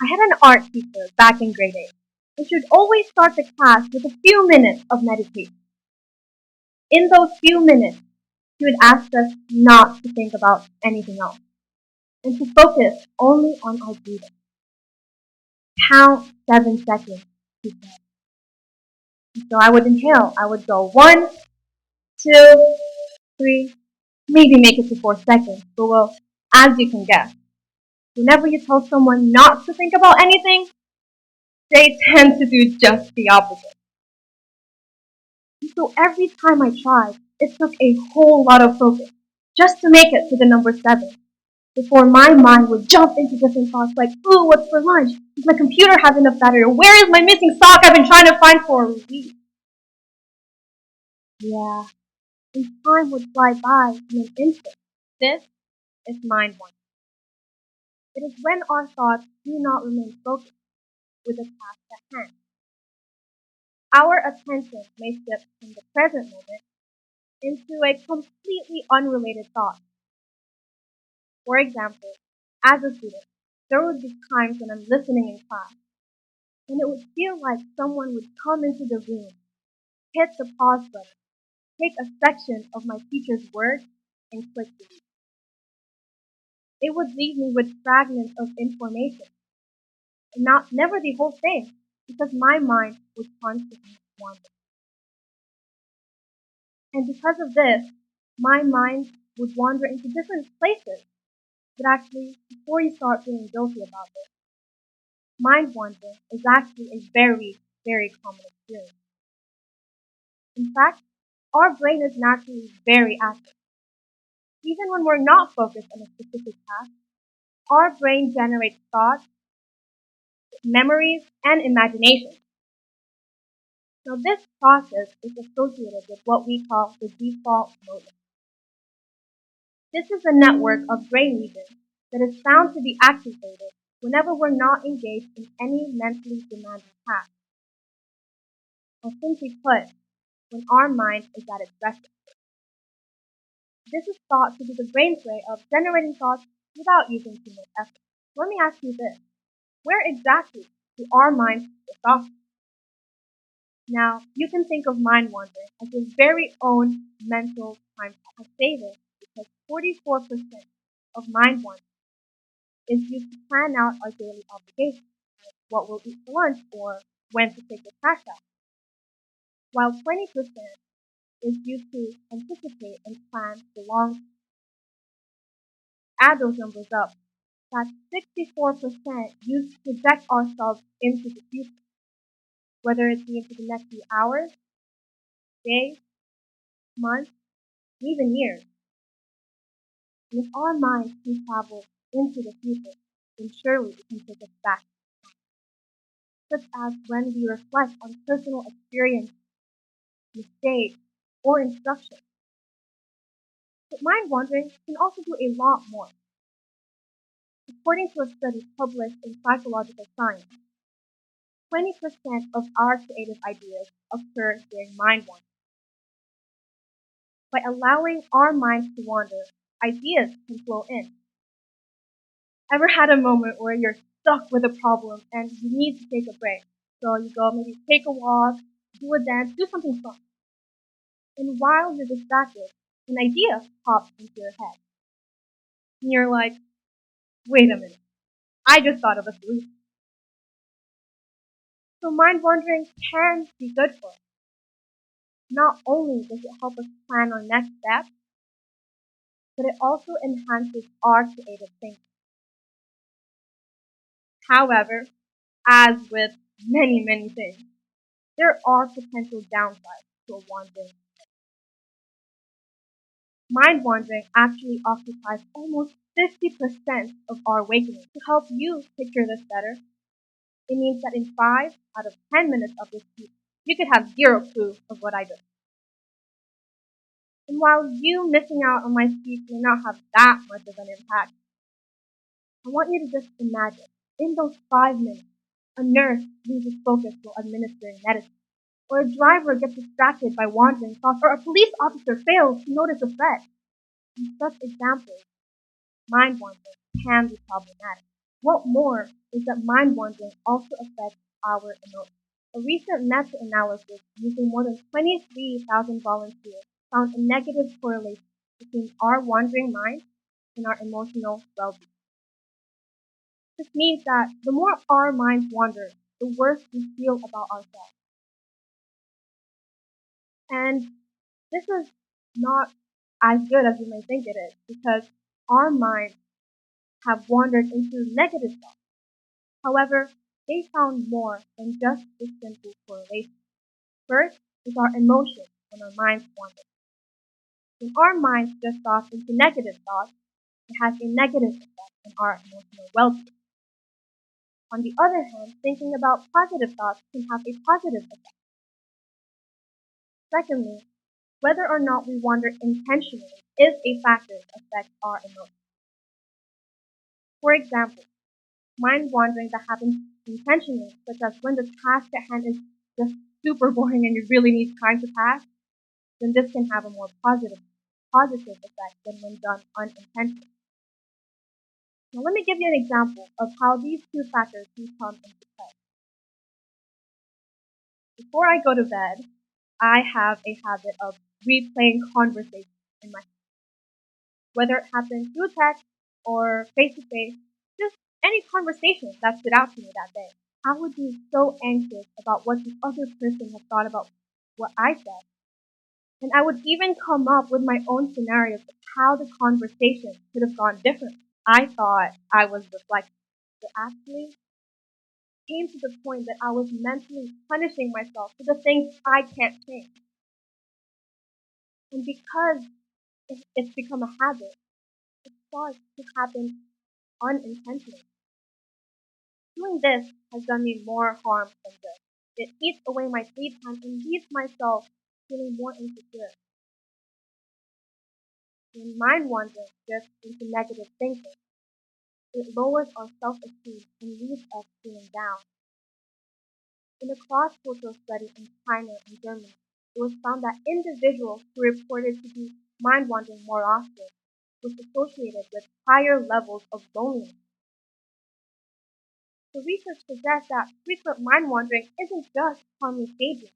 I had an art teacher back in grade 8, and she would always start the class with a few minutes of meditation. In those few minutes, she would ask us not to think about anything else, and to focus only on our breathing. Count 7 seconds, she said. And so I would inhale. I would go 1, 2, 3, maybe make it to 4 seconds. But well, as you can guess, whenever you tell someone not to think about anything, they tend to do just the opposite. And so every time I tried, it took a whole lot of focus just to make it to the number 7, before my mind would jump into different thoughts like, ooh, what's for lunch? Does my computer have enough battery? Where is my missing sock I've been trying to find for a week? Yeah, and time would fly by in an instant. This is mind wandering. It is when our thoughts do not remain focused with the task at hand. Our attention may shift from the present moment into a completely unrelated thought. For example, as a student, there would be times when I'm listening in class, and it would feel like someone would come into the room, hit the pause button, take a section of my teacher's words, and click delete. It would leave me with fragments of information, and never the whole thing, because my mind would constantly wander. And because of this, my mind would wander into different places. But actually, before you start feeling guilty about this, mind wandering is actually a very, very common experience. In fact, our brain is naturally very active. Even when we're not focused on a specific task, our brain generates thoughts, memories, and imagination. Now, this process is associated with what we call the default mode. This is a network of brain regions that is found to be activated whenever we're not engaged in any mentally demanding task. Or simply put, when our mind is at its best. This is thought to be the brain's way of generating thoughts without using too much effort. Let me ask you this. Where exactly do our minds get off? Now, you can think of mind wandering as your very own mental time. I say this because 44% of mind wandering is used to plan out our daily obligations, like what we'll eat for lunch or when to take the trash out, while 20% is used to anticipate and plan the long term. Add those numbers up. That's 64% used to project ourselves into the future, whether it be into the next few hours, days, months, even years. And if our minds can travel into the future, then surely it can take us back, such as when we reflect on personal experience, mistakes, or instruction. But mind wandering can also do a lot more. According to a study published in Psychological Science, 20% of our creative ideas occur during mind wandering. By allowing our minds to wander, ideas can flow in. Ever had a moment where you're stuck with a problem and you need to take a break? So you go maybe take a walk, do a dance, do something fun. And while you're distracted, an idea pops into your head. And you're like, wait a minute, I just thought of a solution. So mind wandering can be good for us. Not only does it help us plan our next steps, but it also enhances our creative thinking. However, as with many, many things, there are potential downsides to a wandering. Mind wandering actually occupies almost 50% of our waking. To help you picture this better, it means that in 5 out of 10 minutes of this speech, you could have zero clue of what I did. And while you missing out on my speech may not have that much of an impact, I want you to just imagine, in those 5 minutes, a nurse loses focus while administering medicine, or a driver gets distracted by wandering thoughts, or a police officer fails to notice a threat. In such examples, mind wandering can be problematic. What more is that mind wandering also affects our emotions. A recent meta-analysis using more than 23,000 volunteers found a negative correlation between our wandering mind and our emotional well-being. This means that the more our minds wander, the worse we feel about ourselves. And this is not as good as you may think it is, because our minds have wandered into negative thoughts. However, they found more than just this simple correlation. First is our emotions when our minds wander. When our minds drift off into negative thoughts, it has a negative effect on our emotional well-being. On the other hand, thinking about positive thoughts can have a positive effect. Secondly, whether or not we wander intentionally is a factor that affects our emotions. For example, mind wandering that happens intentionally, such as when the task at hand is just super boring and you really need time to pass, then this can have a more positive effect than when done unintentionally. Now let me give you an example of how these two factors can come into play. Before I go to bed, I have a habit of replaying conversations in my head, whether it happens through text or face to face, just any conversation that stood out to me that day. I would be so anxious about what the other person had thought about what I said. And I would even come up with my own scenarios of how the conversation could have gone differently. I thought I was reflecting, but actually came to the point that I was mentally punishing myself for the things I can't change. And because it's become a habit, it starts to happen unintentionally. Doing this has done me more harm than good. It eats away my sleep time and leaves myself feeling more insecure. When mind wandering drifts into negative thinking, it lowers our self-esteem and leaves us feeling down. In a cross-cultural study in China and Germany, it was found that individuals who reported to be mind-wandering more often was associated with higher levels of loneliness. The research suggests that frequent mind-wandering isn't just harmless daydreaming.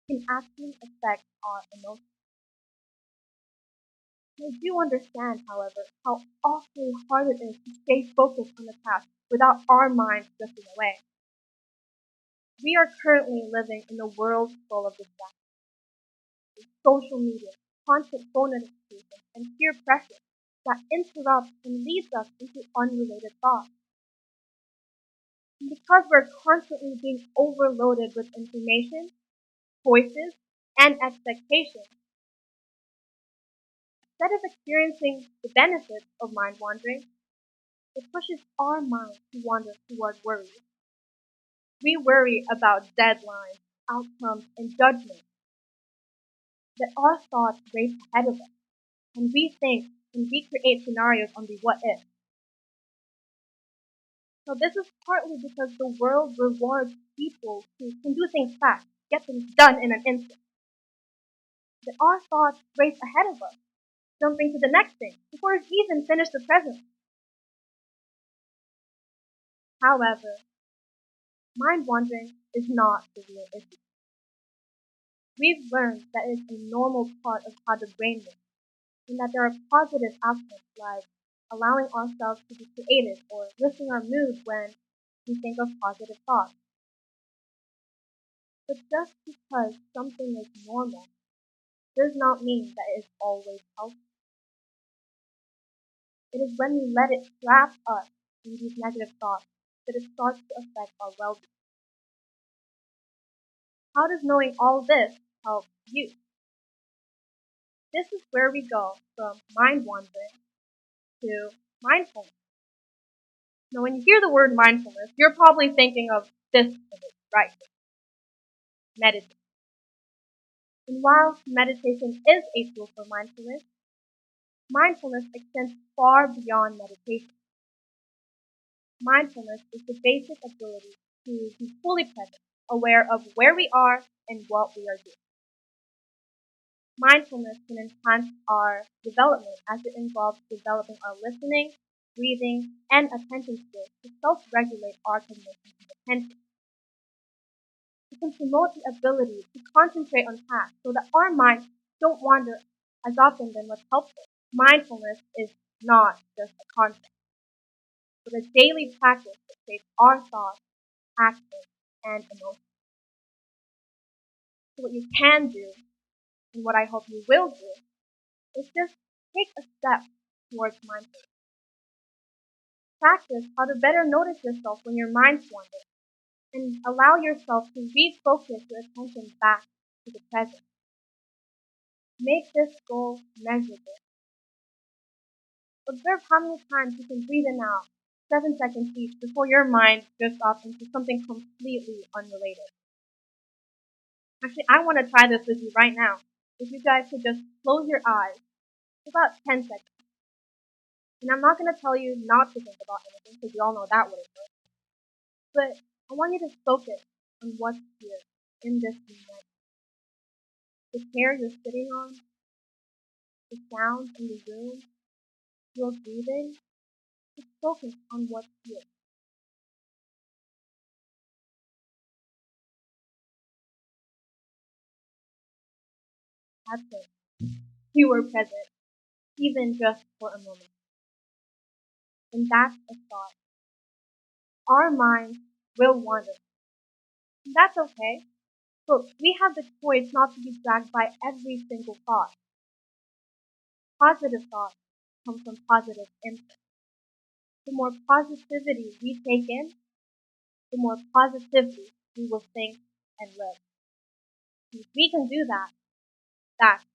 It can actually affect our emotions. I do understand, however, how awfully hard it is to stay focused on the task without our minds drifting away. We are currently living in a world full of distractions, social media, constant phone notifications, and peer pressure that interrupts and leads us into unrelated thoughts. And because we're constantly being overloaded with information, choices, and expectations, instead of experiencing the benefits of mind wandering, it pushes our mind to wander toward worry. We worry about deadlines, outcomes, and judgments that our thoughts race ahead of us, and we think and we create scenarios on the what if. So this is partly because the world rewards people who can do things fast, get things done in an instant. That our thoughts race ahead of us, jumping to the next thing before it's even finished the present. However, mind wandering is not the real issue. We've learned that it's a normal part of how the brain works, and that there are positive outcomes like allowing ourselves to be creative or lifting our mood when we think of positive thoughts. But just because something is normal does not mean that it is always healthy. It is when we let it trap us in these negative thoughts that it starts to affect our well-being. How does knowing all this help you? This is where we go from mind wandering to mindfulness. Now, when you hear the word mindfulness, you're probably thinking of this image, right? Meditation. And while meditation is a tool for mindfulness, mindfulness extends far beyond meditation. Mindfulness is the basic ability to be fully present, aware of where we are and what we are doing. Mindfulness can enhance our development as it involves developing our listening, breathing, and attention skills to self-regulate our cognition and attention. It can promote the ability to concentrate on tasks so that our minds don't wander as often than what's helpful. Mindfulness is not just a concept, but a daily practice that shapes our thoughts, actions, and emotions. So what you can do, and what I hope you will do, is just take a step towards mindfulness. Practice how to better notice yourself when your minds wander, and allow yourself to refocus your attention back to the present. Make this goal measurable. Observe how many times you can breathe in and out, 7 seconds each, before your mind drifts off into something completely unrelated. Actually, I want to try this with you right now. If you guys could just close your eyes for about 10 seconds. And I'm not going to tell you not to think about anything, because you all know that wouldn't work. But I want you to focus on what's here in this moment. The chair you're sitting on, the sounds in the room, your breathing. Just focus on what's here. That's it. You were present, even just for a moment. And that's a thought. Our minds will wander. And that's okay. But we have the choice not to be dragged by every single thought. Positive thoughts come from positive input. The more positivity we take in, the more positively we will think and live. If we can do that, that's